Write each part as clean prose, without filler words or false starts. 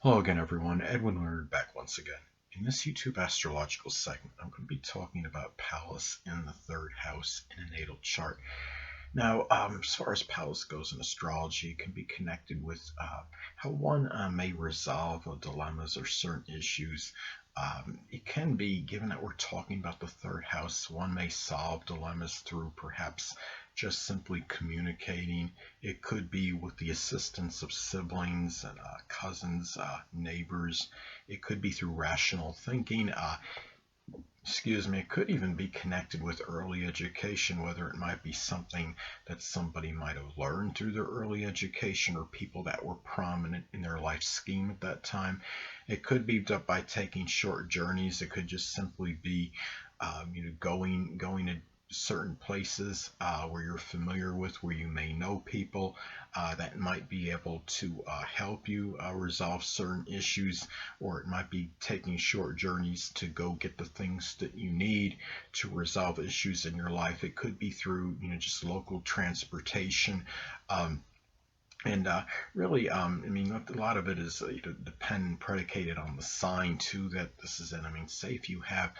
Hello again, everyone. Edwin Learnard back once again. In this YouTube astrological segment, I'm going to be talking about Pallas in the third house in a natal chart. Now, as far as Pallas goes in astrology, it can be connected with how one may resolve dilemmas or certain issues. It can be, given that we're talking about the third house, one may solve dilemmas through perhaps just simply communicating. It could be with the assistance of siblings and cousins, neighbors. It could be through rational thinking. It could even be connected with early education, whether it might be something that somebody might have learned through their early education or people that were prominent in their life scheme at that time. It could be by taking short journeys. It could just simply be, going to certain places where you're familiar with, where you may know people that might be able to help you resolve certain issues, or it might be taking short journeys to go get the things that you need to resolve issues in your life. It could be through, just local transportation. And really, a lot of it is predicated on the sign too that this is in. Say if you have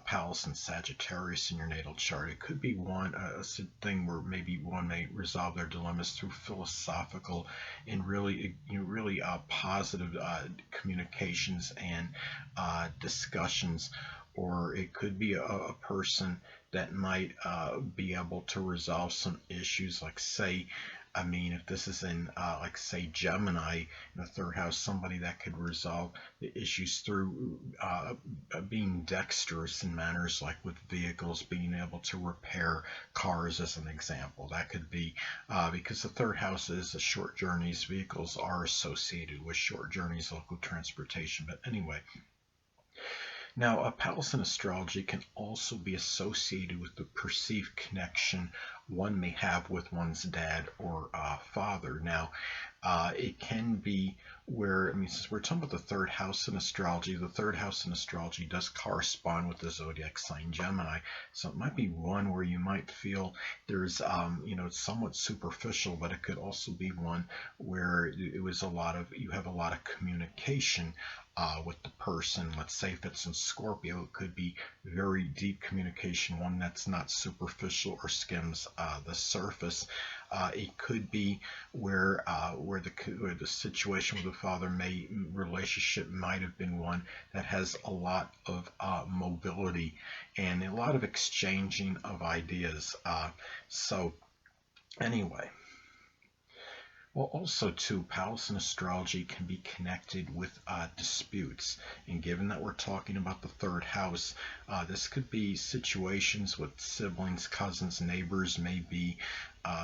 Pallas and Sagittarius in your natal chart, it could be a thing where maybe one may resolve their dilemmas through philosophical and really positive communications and discussions. Or it could be a person that might be able to resolve some issues, like say, if this is in, like, say, Gemini in the third house, somebody that could resolve the issues through being dexterous in manners, like with vehicles, being able to repair cars, as an example. That could be because the third house is the short journeys. Vehicles are associated with short journeys, local transportation. But anyway, now, a Pallas in astrology can also be associated with the perceived connection one may have with one's dad or father. Now, it can be where, since we're talking about the third house in astrology, the third house in astrology does correspond with the zodiac sign Gemini. So it might be one where you might feel there's, it's somewhat superficial, but it could also be one where you have a lot of communication with the person. Let's say if it's in Scorpio, it could be very deep communication, one that's not superficial or skims the surface. It could be where the situation with the father relationship might have been one that has a lot of mobility and a lot of exchanging of ideas. So anyway. Well, also too, Pallas in astrology can be connected with disputes. And given that we're talking about the third house, this could be situations with siblings, cousins, neighbors, may be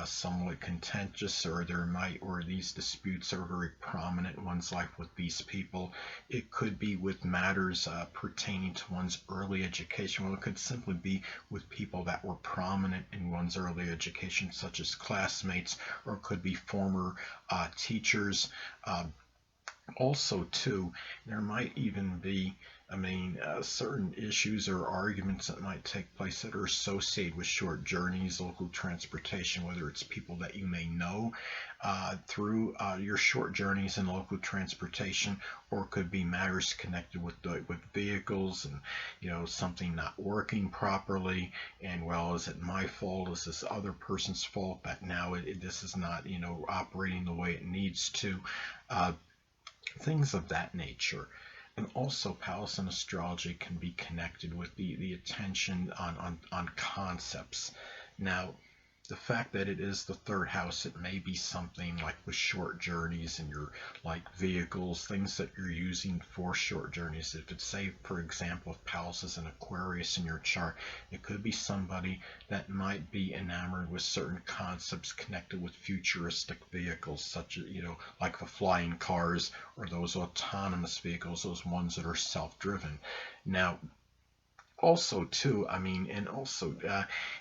somewhat contentious, or these disputes are very prominent in one's life with these people. It could be with matters pertaining to one's early education. Well, it could simply be with people that were prominent in one's early education, such as classmates, or it could be former teachers. Also, too, there might even be, certain issues or arguments that might take place that are associated with short journeys, local transportation, whether it's people that you may know through your short journeys and local transportation, or it could be matters connected with vehicles and, something not working properly. And, well, is it my fault? Is this other person's fault that now this is not, operating the way it needs to? Things of that nature. And also, Pallas in astrology can be connected with the attention on concepts. Now, the fact that it is the third house, it may be something like with short journeys and your, like, vehicles, things that you're using for short journeys. If it's, say, for example, if Pallas is an Aquarius in your chart, it could be somebody that might be enamored with certain concepts connected with futuristic vehicles, such as, like the flying cars or those autonomous vehicles, those ones that are self-driven. Now, also too, and also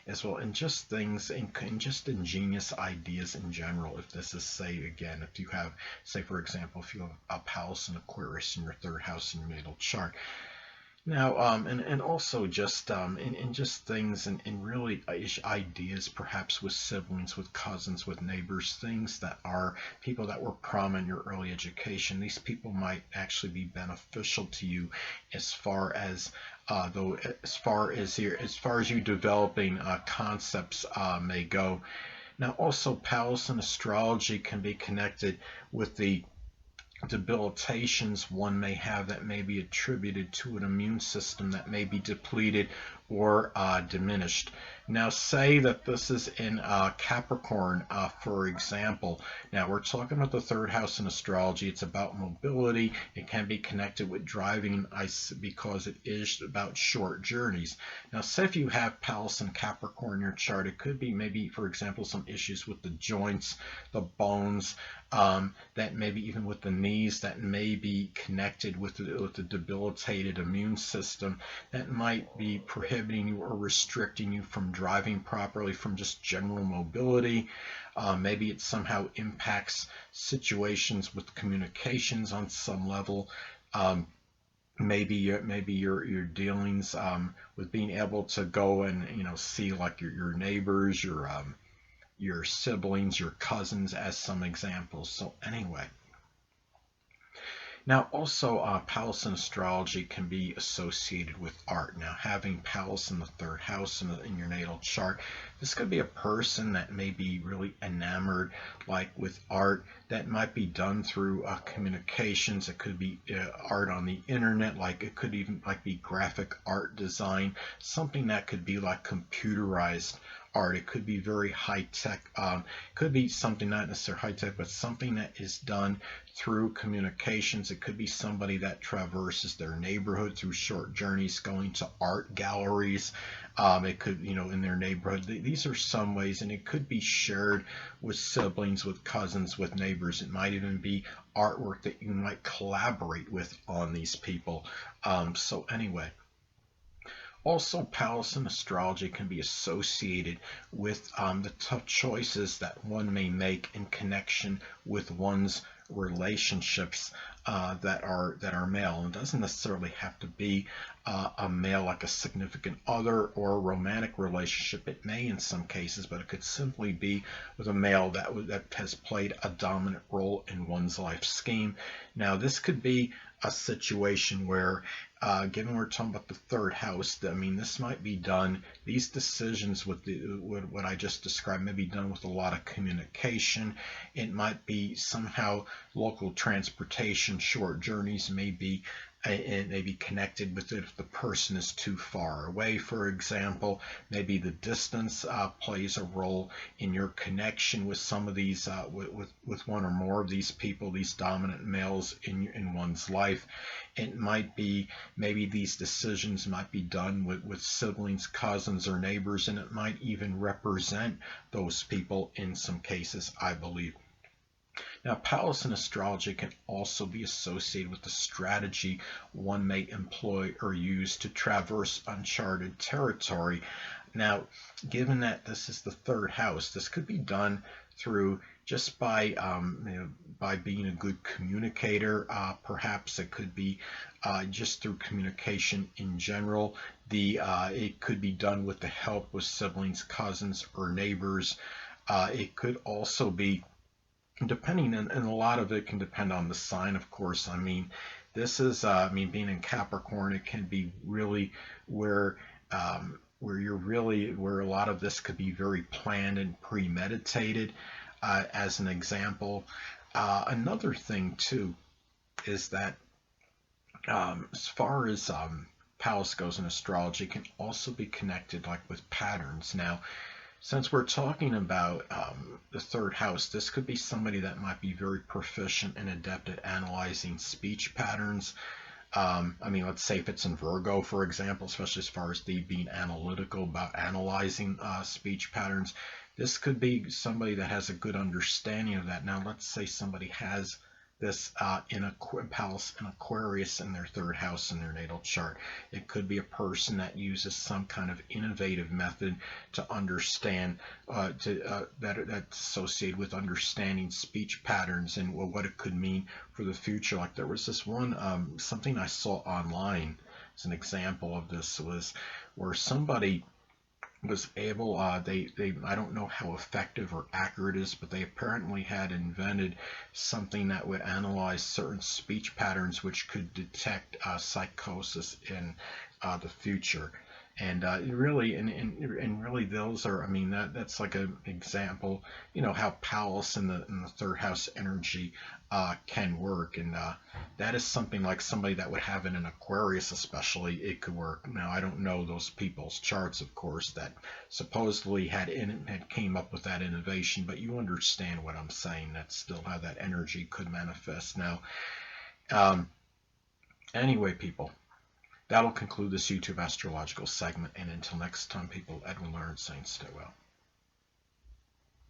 as well, and just things and just ingenious ideas in general. If this is, say, again, if you have, say, for example, if you have a Pallas and Aquarius in your third house in your natal chart, Now, and also just in just things and really ideas, perhaps with siblings, with cousins, with neighbors, things that are people that were prominent in your early education. These people might actually be beneficial to you as far as though as far as you developing concepts may go. Now, also, Pallas in astrology can be connected with the debilitations one may have that may be attributed to an immune system that may be depleted or diminished. Now, say that this is in Capricorn, for example. Now, we're talking about the third house in astrology. It's about mobility. It can be connected with driving because it is about short journeys. Now, say if you have Pallas in Capricorn in your chart, it could be maybe, for example, some issues with the joints, the bones, that maybe even with the knees that may be connected with the debilitated immune system that might be prohibiting you or restricting you from driving properly, from just general mobility. Maybe it somehow impacts situations with communications on some level. Maybe your dealings with being able to go and see like your neighbors, your siblings, your cousins as some examples. So anyway, now also Pallas in astrology can be associated with art. Now having Pallas in the third house in your natal chart, this could be a person that may be really enamored like with art that might be done through communications. It could be art on the internet, like it could even like be graphic art design, something that could be like computerized art. It could be very high tech. Could be something not necessarily high tech, but something that is done through communications. It could be somebody that traverses their neighborhood through short journeys, going to art galleries. It could, in their neighborhood. These are some ways, and it could be shared with siblings, with cousins, with neighbors. It might even be artwork that you might collaborate with on these people. So anyway. Also, Pallas in astrology can be associated with the tough choices that one may make in connection with one's relationships that are male. It doesn't necessarily have to be a male like a significant other or a romantic relationship. It may in some cases, but it could simply be with a male that has played a dominant role in one's life scheme. Now, this could be a situation where given we're talking about the third house, I mean, this might be done, these decisions with what I just described may be done with a lot of communication. It might be somehow local transportation, short journeys may be connected with it if the person is too far away, for example. Maybe the distance plays a role in your connection with some of these, with one or more of these people, these dominant males in one's life. It might be maybe these decisions might be done with siblings, cousins, or neighbors, and it might even represent those people in some cases, I believe. Now, Pallas in astrology can also be associated with the strategy one may employ or use to traverse uncharted territory. Now, given that this is the third house, this could be done through just by being a good communicator. Perhaps it could be just through communication in general. It could be done with the help with siblings, cousins, or neighbors. It could also be depending, and a lot of it can depend on the sign, of course. I mean, this is, being in Capricorn, it can be really where a lot of this could be very planned and premeditated. As an example, another thing too is that as far as Pallas goes in astrology, it can also be connected like with patterns. Now, since we're talking about the third house, this could be somebody that might be very proficient and adept at analyzing speech patterns. Let's say if it's in Virgo, for example, especially as far as being analytical about analyzing speech patterns, this could be somebody that has a good understanding of that. Now, let's say somebody has this in Pallas in Aquarius in their third house in their natal chart. It could be a person that uses some kind of innovative method to understand that's associated with understanding speech patterns and what it could mean for the future. Like there was this one something I saw online as an example of this was where somebody was able, they I don't know how effective or accurate it is, but they apparently had invented something that would analyze certain speech patterns which could detect psychosis in the future. And really those are, I mean, that's like an example, how Pallas in the third house energy can work. And that is something like somebody that would have in an Aquarius, especially, it could work. Now, I don't know those people's charts, of course, that supposedly had came up with that innovation, but you understand what I'm saying. That's still how that energy could manifest. Now, um, anyway, people, that'll conclude this YouTube astrological segment. And until next time, people, Edwin Learnard saying stay well.